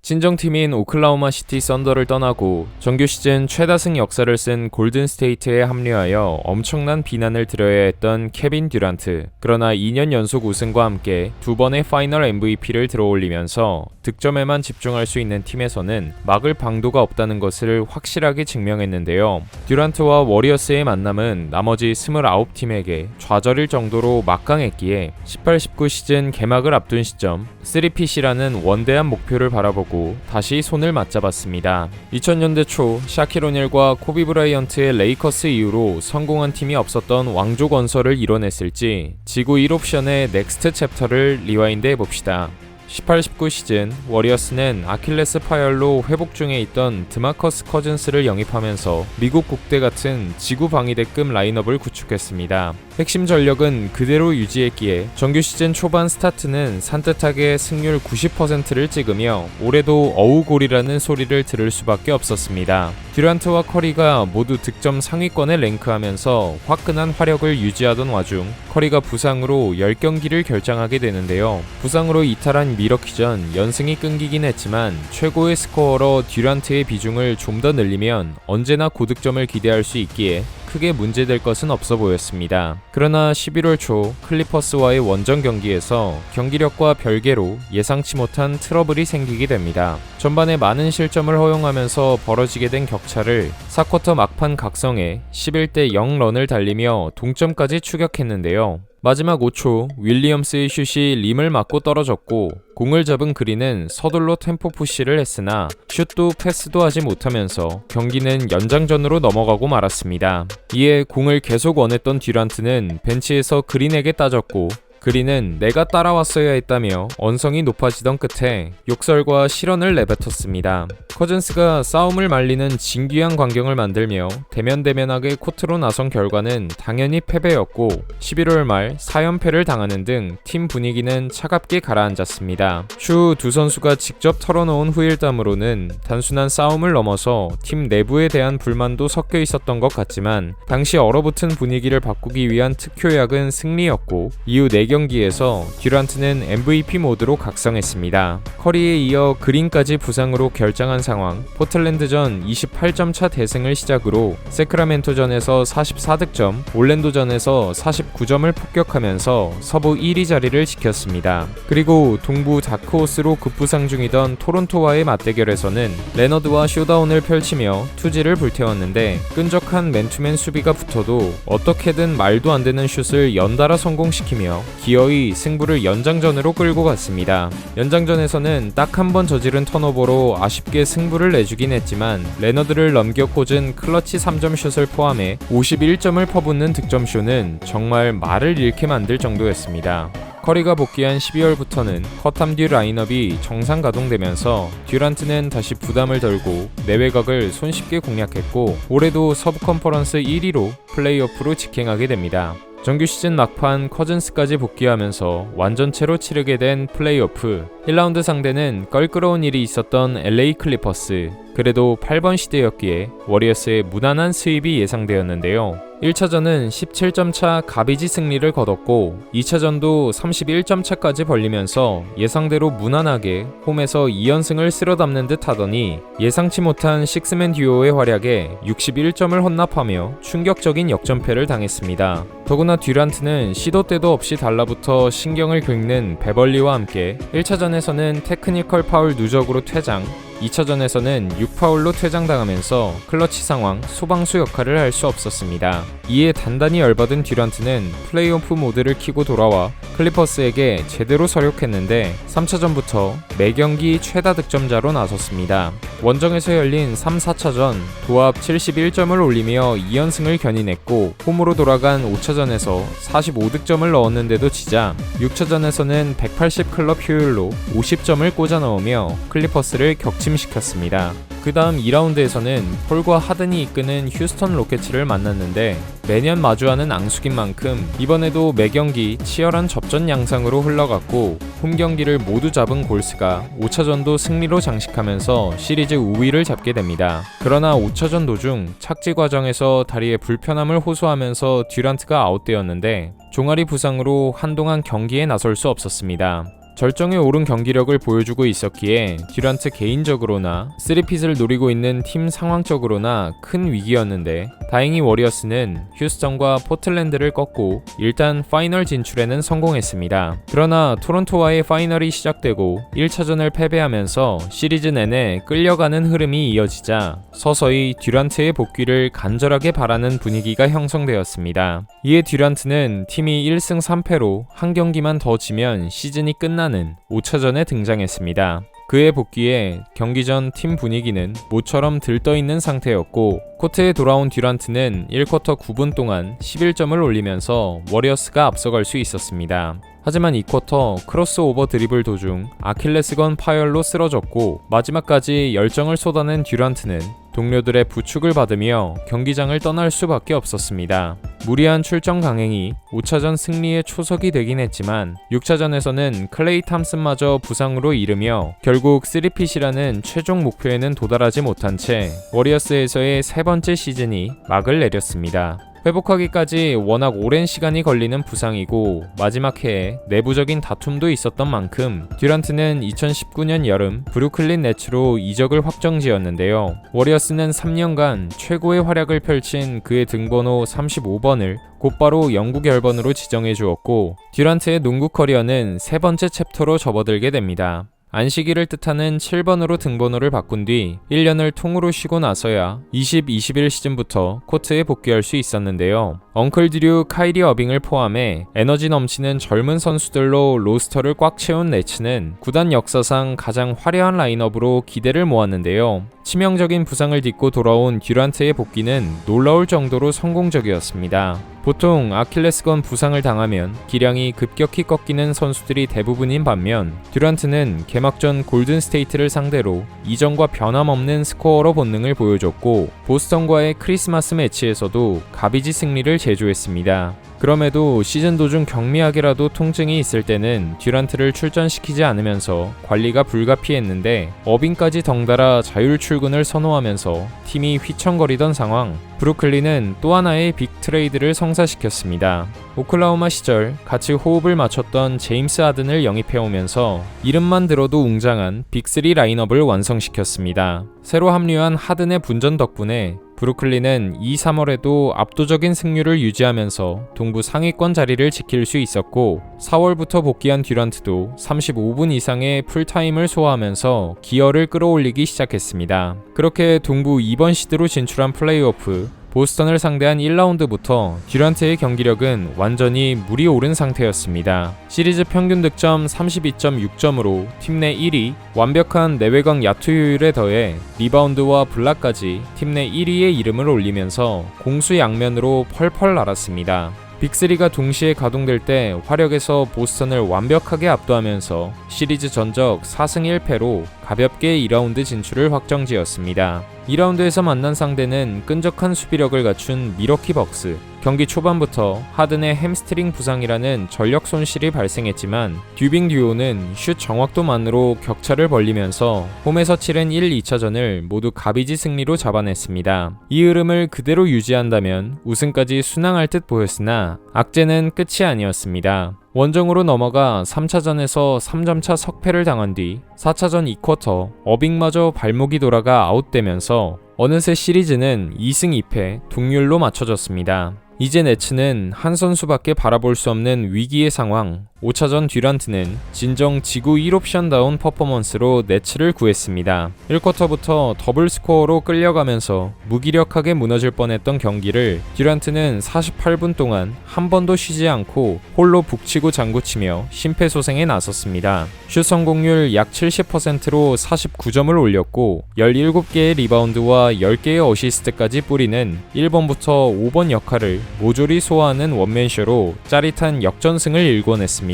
친정팀인 오클라호마 시티 썬더를 떠나고 정규 시즌 최다승 역사를 쓴 골든 스테이트에 합류하여 엄청난 비난을 들어야 했던 케빈 듀란트. 그러나 2년 연속 우승과 함께 2번의 파이널 MVP를 들어올리면서 득점에만 집중할 수 있는 팀에서는 막을 방도가 없다는 것을 확실하게 증명했는데요. 듀란트와 워리어스의 만남은 나머지 29팀에게 좌절일 정도로 막강했기에 18-19 시즌 개막을 앞둔 시점 3핏이라는 원대한 목표를 바라보고 다시 손을 맞잡았습니다. 2000년대 초 샤킬 오닐과 코비 브라이언트의 레이커스 이후로 성공한 팀이 없었던 왕조 건설을 이뤄냈을지 지구 1옵션의 넥스트 챕터를 리와인드 해봅시다. 18-19 시즌 워리어스는 아킬레스 파열로 회복 중에 있던 드마커스 커즌스를 영입하면서 미국 국대 같은 지구 방위대급 라인업을 구축했습니다. 핵심 전력은 그대로 유지했기에 정규 시즌 초반 스타트는 산뜻하게 승률 90%를 찍으며 올해도 어우골이라는 소리를 들을 수밖에 없었습니다. 듀란트와 커리가 모두 득점 상위권에 랭크하면서 화끈한 화력을 유지하던 와중 커리가 부상으로 10경기를 결장하게 되는데요. 부상으로 이탈한 미러키 전 연승이 끊기긴 했지만 최고의 스코어러 듀란트의 비중을 좀 더 늘리면 언제나 고득점을 기대할 수 있기에 크게 문제될 것은 없어 보였습니다. 그러나 11월 초 클리퍼스와의 원정 경기에서 경기력과 별개로 예상치 못한 트러블이 생기게 됩니다. 전반에 많은 실점을 허용하면서 벌어지게 된 격차를 4쿼터 막판 각성해 11대 0런을 달리며 동점까지 추격했는데요. 마지막 5초 윌리엄스의 슛이 림을 맞고 떨어졌고 공을 잡은 그린은 서둘러 템포 푸시를 했으나 슛도 패스도 하지 못하면서 경기는 연장전으로 넘어가고 말았습니다. 이에 공을 계속 원했던 듀란트는 벤치에서 그린에게 따졌고 그린은 내가 따라왔어야 했다며 언성이 높아지던 끝에 욕설과 실언을 내뱉었습니다. 커즌스가 싸움을 말리는 진귀한 광경을 만들며 대면대면하게 코트로 나선 결과는 당연히 패배였고 11월 말 4연패를 당하는 등 팀 분위기는 차갑게 가라앉았습니다. 추후 두 선수가 직접 털어놓은 후일담으로는 단순한 싸움을 넘어서 팀 내부에 대한 불만도 섞여 있었던 것 같지만 당시 얼어붙은 분위기를 바꾸기 위한 특효약은 승리였고 이후 4경기에서 듀란트는 MVP 모드로 각성했습니다. 커리에 이어 그린까지 부상으로 결장한 상황, 포틀랜드전 28점 차 대승을 시작으로 세크라멘토전에서 44득점, 올랜도전에서 49점을 폭격하면서 서부 1위 자리를 지켰습니다. 그리고 동부 다크호스로 급부상 중이던 토론토와의 맞대결에서는 레너드와 쇼다운을 펼치며 투지를 불태웠는데 끈적한 맨투맨 수비가 붙어도 어떻게든 말도 안 되는 슛을 연달아 성공시키며 기어이 승부를 연장전으로 끌고 갔습니다. 연장전에서는 딱 한 번 저지른 턴오버로 아쉽게 승부를 내주긴 했지만 레너드를 넘겨 꽂은 클러치 3점 슛을 포함해 51점을 퍼붓는 득점쇼는 정말 말을 잃게 만들 정도였습니다. 커리가 복귀한 12월부터는 커탐듀 라인업이 정상 가동되면서 듀란트는 다시 부담을 덜고 내외곽을 손쉽게 공략했고 올해도 서부 컨퍼런스 1위로 플레이오프로 직행하게 됩니다. 정규 시즌 막판 커즌스까지 복귀하면서 완전체로 치르게 된 플레이오프 1라운드 상대는 껄끄러운 일이 있었던 LA 클리퍼스. 그래도 8번 시대였기에 워리어스의 무난한 수입이 예상되었는데요. 1차전은 17점 차 가비지 승리를 거뒀고 2차전도 31점 차까지 벌리면서 예상대로 무난하게 홈에서 2연승을 쓸어담는 듯 하더니 예상치 못한 식스맨 듀오의 활약에 61점을 헌납하며 충격적인 역전패를 당했습니다. 더구나 듀란트는 시도 때도 없이 달라붙어 신경을 긁는 베벌리와 함께 1차전에서는 테크니컬 파울 누적으로 퇴장, 2차전에서는 6파울로 퇴장당하면서 클러치 상황, 소방수 역할을 할 수 없었습니다. 이에 단단히 열받은 듀란트는 플레이오프 모드를 켜고 돌아와 클리퍼스에게 제대로 서력했는데 3차전부터 매경기 최다 득점자로 나섰습니다. 원정에서 열린 3, 4차전 도합 71점을 올리며 2연승을 견인했고 홈으로 돌아간 5차전에서 45득점을 넣었는데도 지자 6차전에서는 180 클럽 효율로 50점을 꽂아 넣으며 클리퍼스를 격침시켰습니다. 그 다음 2라운드에서는 폴과 하든이 이끄는 휴스턴 로켓츠를 만났는데 매년 마주하는 앙숙인 만큼 이번에도 매경기 치열한 접전 양상으로 흘러갔고 홈경기를 모두 잡은 골스가 5차전도 승리로 장식하면서 시리즈 우위를 잡게 됩니다. 그러나 5차전 도중 착지 과정에서 다리에 불편함을 호소하면서 듀란트가 아웃되었는데 종아리 부상으로 한동안 경기에 나설 수 없었습니다. 절정에 오른 경기력을 보여주고 있었기에 듀란트 개인적으로나 3핏을 노리고 있는 팀 상황적으로나 큰 위기였는데 다행히 워리어스는 휴스턴과 포틀랜드를 꺾고 일단 파이널 진출에는 성공했습니다. 그러나 토론토와의 파이널이 시작되고 1차전을 패배하면서 시리즈 내내 끌려가는 흐름이 이어지자 서서히 듀란트의 복귀를 간절하게 바라는 분위기가 형성되었습니다. 이에 듀란트는 팀이 1승 3패로 한 경기만 더 지면 시즌이 끝나는 5차전에 등장했습니다. 그의 복귀에 경기 전 팀 분위기는 모처럼 들떠있는 상태였고 코트에 돌아온 듀란트는 1쿼터 9분 동안 11점을 올리면서 워리어스가 앞서갈 수 있었습니다. 하지만 2쿼터 크로스오버 드리블 도중 아킬레스건 파열로 쓰러졌고 마지막까지 열정을 쏟아낸 듀란트는 동료들의 부축을 받으며 경기장을 떠날 수밖에 없었습니다. 무리한 출정 강행이 5차전 승리의 초석이 되긴 했지만 6차전에서는 클레이 탐슨마저 부상으로 이르며 결국 3핏이라는 최종 목표에는 도달하지 못한 채 워리어스에서의 세 번째 시즌이 막을 내렸습니다. 회복하기까지 워낙 오랜 시간이 걸리는 부상이고 마지막 해에 내부적인 다툼도 있었던 만큼 듀란트는 2019년 여름 브루클린 네츠로 이적을 확정지었는데요. 워리어스는 3년간 최고의 활약을 펼친 그의 등번호 35번을 곧바로 영구 결번으로 지정해 주었고 듀란트의 농구 커리어는 세 번째 챕터로 접어들게 됩니다. 안식일을 뜻하는 7번으로 등번호를 바꾼 뒤 1년을 통으로 쉬고 나서야 20-21 시즌부터 코트에 복귀할 수 있었는데요. 엉클 드류, 카이리 어빙을 포함해 에너지 넘치는 젊은 선수들로 로스터를 꽉 채운 네츠는 구단 역사상 가장 화려한 라인업으로 기대를 모았는데요. 치명적인 부상을 딛고 돌아온 듀란트의 복귀는 놀라울 정도로 성공적이었습니다. 보통 아킬레스건 부상을 당하면 기량이 급격히 꺾이는 선수들이 대부분인 반면 듀란트는 개막전 골든스테이트를 상대로 이전과 변함없는 스코어러 본능을 보여줬고 보스턴과의 크리스마스 매치에서도 가비지 승리를 제조했습니다. 그럼에도 시즌 도중 경미하게라도 통증이 있을 때는 듀란트를 출전시키지 않으면서 관리가 불가피했는데 어빙까지 덩달아 자율 출근을 선호하면서 팀이 휘청거리던 상황, 브루클린은 또 하나의 빅 트레이드를 성사시켰습니다. 오클라호마 시절 같이 호흡을 맞췄던 제임스 하든을 영입해오면서 이름만 들어도 웅장한 빅3 라인업을 완성시켰습니다. 새로 합류한 하든의 분전 덕분에 브루클린은 2-3월에도 압도적인 승률을 유지하면서 동부 상위권 자리를 지킬 수 있었고 4월부터 복귀한 듀란트도 35분 이상의 풀타임을 소화하면서 기여를 끌어올리기 시작했습니다. 그렇게 동부 2번 시드로 진출한 플레이오프 보스턴을 상대한 1라운드부터 듀란트의 경기력은 완전히 물이 오른 상태였습니다. 시리즈 평균 득점 32.6점으로 팀 내 1위, 완벽한 내외곽 야투 효율에 더해 리바운드와 블락까지 팀 내 1위의 이름을 올리면서 공수양면으로 펄펄 날았습니다. 빅3가 동시에 가동될 때 화력에서 보스턴을 완벽하게 압도하면서 시리즈 전적 4승 1패로 가볍게 2라운드 진출을 확정지었습니다. 2라운드에서 만난 상대는 끈적한 수비력을 갖춘 미러키 벅스. 경기 초반부터 하든의 햄스트링 부상이라는 전력 손실이 발생했지만 듀빙 듀오는 슛 정확도만으로 격차를 벌리면서 홈에서 치른 1, 2차전을 모두 가비지 승리로 잡아냈습니다. 이 흐름을 그대로 유지한다면 우승까지 순항할 듯 보였으나 악재는 끝이 아니었습니다. 원정으로 넘어가 3차전에서 3점차 석패를 당한 뒤 4차전 2쿼터 어빙마저 발목이 돌아가 아웃되면서 어느새 시리즈는 2승 2패 동률로 맞춰졌습니다. 이제 네츠는 한 선수밖에 바라볼 수 없는 위기의 상황. 5차전 듀란트는 진정 지구 1옵션다운 퍼포먼스로 네츠를 구했습니다. 1쿼터부터 더블 스코어로 끌려가면서 무기력하게 무너질 뻔했던 경기를 듀란트는 48분 동안 한 번도 쉬지 않고 홀로 북치고 장구치며 심폐소생에 나섰습니다. 슛 성공률 약 70%로 49점을 올렸고 17개의 리바운드와 10개의 어시스트까지 뿌리는 1번부터 5번 역할을 모조리 소화하는 원맨쇼로 짜릿한 역전승을 일궈냈습니다.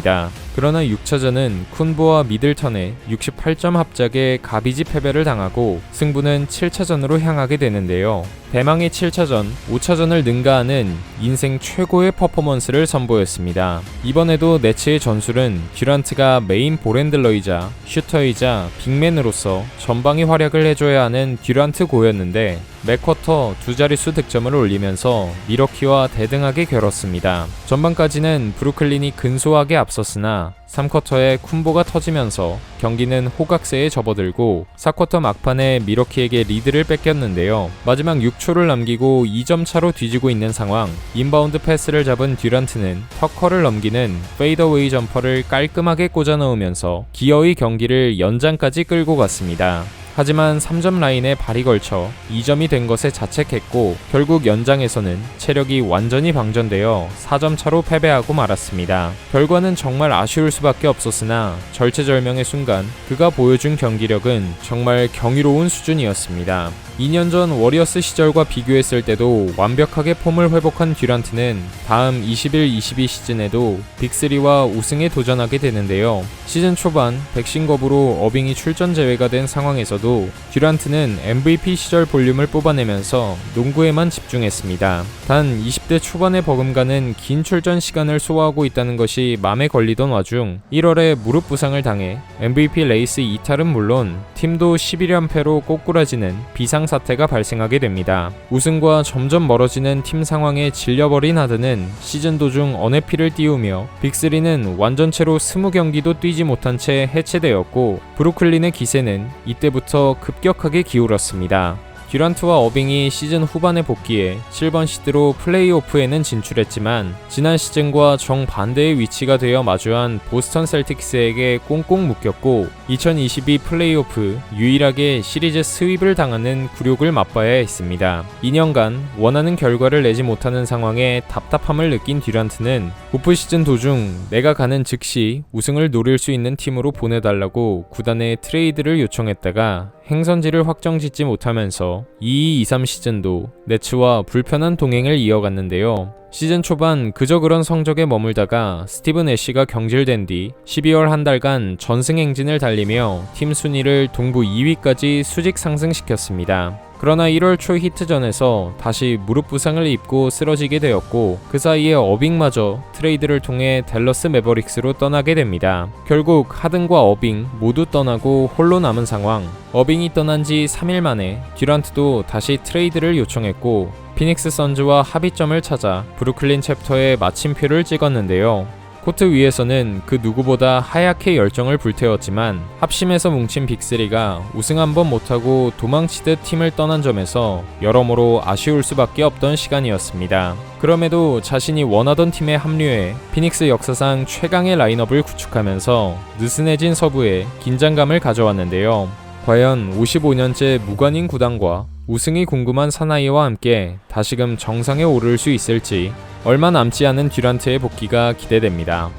그러나 6차전은 쿤보와 미들턴의 68점 합작에 가비지 패배를 당하고 승부는 7차전으로 향하게 되는데요. 대망의 7차전, 5차전을 능가하는 인생 최고의 퍼포먼스를 선보였습니다. 이번에도 네츠의 전술은 듀란트가 메인 볼핸들러이자 슈터이자 빅맨으로서 전방위 활약을 해줘야 하는 듀란트 고였는데 맥쿼터 두 자릿수 득점을 올리면서 미러키와 대등하게 겨뤘습니다. 전반까지는 브루클린이 근소하게 앞섰으나 3쿼터에 쿤보가 터지면서 경기는 호각세에 접어들고 4쿼터 막판에 미러키에게 리드를 뺏겼는데요. 마지막 6초를 남기고 2점 차로 뒤지고 있는 상황, 인바운드 패스를 잡은 듀란트는 터커를 넘기는 페이더웨이 점퍼를 깔끔하게 꽂아 넣으면서 기어이 경기를 연장까지 끌고 갔습니다. 하지만 3점 라인에 발이 걸쳐 2점이 된 것에 자책했고 결국 연장에서는 체력이 완전히 방전되어 4점 차로 패배하고 말았습니다. 결과는 정말 아쉬울 수밖에 없었으나 절체절명의 순간 그가 보여준 경기력은 정말 경이로운 수준이었습니다. 2년 전 워리어스 시절과 비교했을 때도 완벽하게 폼을 회복한 듀란트는 다음 21-22 시즌에도 빅3와 우승에 도전하게 되는데요. 시즌 초반 백신 거부로 어빙이 출전 제외가 된 상황에서도 듀란트는 MVP 시절 볼륨을 뽑아내면서 농구에만 집중했습니다. 단 20대 초반에 버금가는 긴 출전 시간을 소화하고 있다는 것이 맘에 걸리던 와중 1월에 무릎 부상을 당해 MVP 레이스 이탈은 물론 팀도 11연패로 꼬꾸라지는 비상사태가 발생하게 됩니다. 우승과 점점 멀어지는 팀 상황에 질려버린 하든은 시즌 도중 언해피를 띄우며 빅3는 완전체로 20경기도 뛰지 못한 채 해체되었고 브루클린의 기세는 이때부터 급격하게 기울었습니다. 듀란트와 어빙이 시즌 후반에 복귀해 7번 시드로 플레이오프에는 진출했지만 지난 시즌과 정반대의 위치가 되어 마주한 보스턴 셀틱스에게 꽁꽁 묶였고 2022 플레이오프 유일하게 시리즈 스윕을 당하는 굴욕을 맛봐야 했습니다. 2년간 원하는 결과를 내지 못하는 상황에 답답함을 느낀 듀란트는 오프 시즌 도중 내가 가는 즉시 우승을 노릴 수 있는 팀으로 보내달라고 구단에 트레이드를 요청했다가 행선지를 확정짓지 못하면서 22-23 시즌도 네츠와 불편한 동행을 이어갔는데요. 시즌 초반 그저 그런 성적에 머물다가 스티븐 애쉬가 경질된 뒤 12월 한 달간 전승 행진을 달리며 팀 순위를 동부 2위까지 수직 상승시켰습니다. 그러나 1월 초 히트전에서 다시 무릎 부상을 입고 쓰러지게 되었고 그 사이에 어빙마저 트레이드를 통해 댈러스 매버릭스로 떠나게 됩니다. 결국 하든과 어빙 모두 떠나고 홀로 남은 상황. 어빙이 떠난 지 3일 만에 듀란트도 다시 트레이드를 요청했고 피닉스 선즈와 합의점을 찾아 브루클린 챕터에 마침표를 찍었는데요. 코트 위에서는 그 누구보다 하얗게 열정을 불태웠지만 합심해서 뭉친 빅3가 우승 한번 못하고 도망치듯 팀을 떠난 점에서 여러모로 아쉬울 수밖에 없던 시간이었습니다. 그럼에도 자신이 원하던 팀에 합류해 피닉스 역사상 최강의 라인업을 구축하면서 느슨해진 서부에 긴장감을 가져왔는데요. 과연 55년째 무관인 구단과 우승이 궁금한 사나이와 함께 다시금 정상에 오를 수 있을지 얼마 남지 않은 듀란트의 복귀가 기대됩니다.